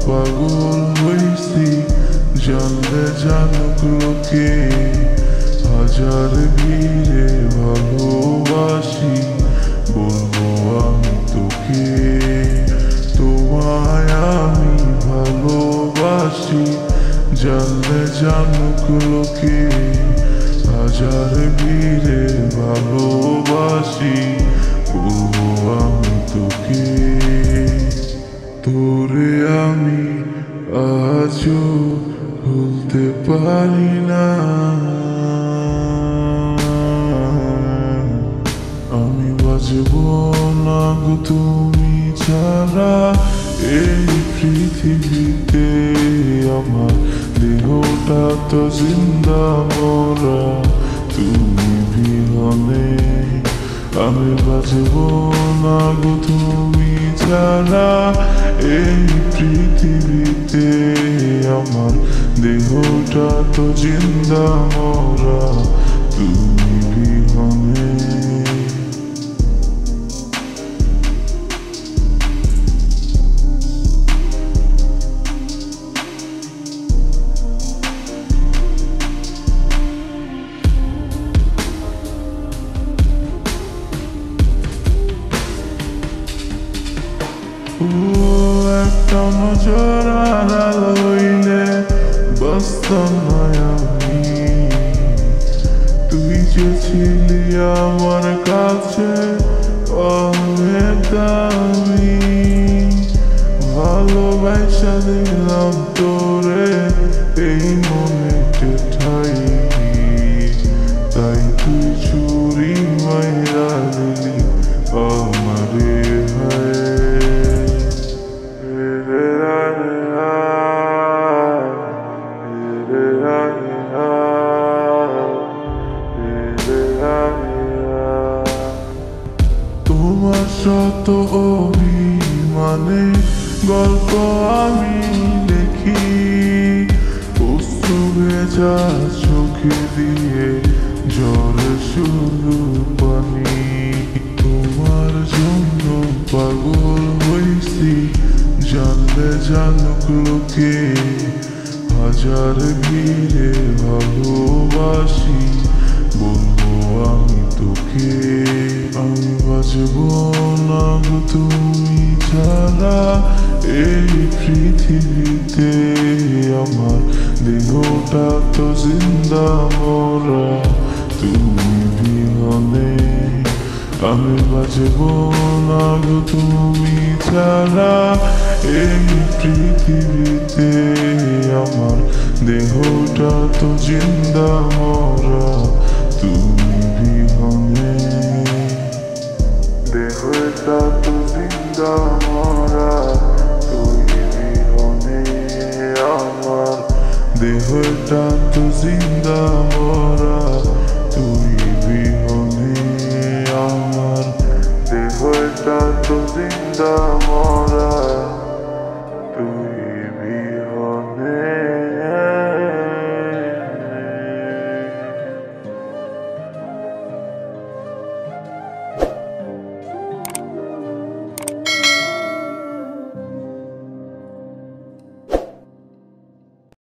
পাগল হইছি জানলে জানুক লোকে হাজার ভিড়ে ভালোবাসি বলবো আমি তোকে তোমায় আমি ভালোবাসি জানলে জানুক লোকে হাজার ভিড়ে ভালোবাসি বলবো আমি তোকে তোরে আমি আজও ভুলতে পারি না আমি বাঁচব না গো তুমি ছাড়া এই পৃথিবীতে আমার দেহটা তো জিন্দা মরা তুমি বিহনে আমি বাঁচব না গো তুমি ছাড়া এই পৃথিবীতে আমার দেহটা তো জিন্দা মরা তুমি বিহনে একটা নজর আড়াল হইলে বাঁচতাম না আমি তুই যে ছিলি আমার কাছে অনেক দামি ভালোবাসা দিলাম তোরে এই মনেতে ঠাই তাই তুই চুরি মাইরা দিলি আমারে তোমার শত অভিমানে গল্প আমি দেখি অশ্রু ভেজা চোখে দিয়ে ঝরে শুধু পানি তোমার জন্য পাগল হইছি জানলে জানুক লোকে হাজার ভিড়ে ভালোবাসি বলবো আমি তোকে আমি বাঁচব না গো তুমি ছাড়া এই পৃথিবীতে আমার দেহটা তো জিন্দা মরা তুমি বিহনে আমি বাঁচব না গো তুমি ছাড়া এই পৃথিবীতে আমার দেহটা তো জিন্দা মরা তুমি বিহনে দেহটা তো জিন্দা মরা তুই বিহনে আমার দেহটা তো জিন্দা মরা তুই বিহনে আমার দেহটা তো জিন্দা মরা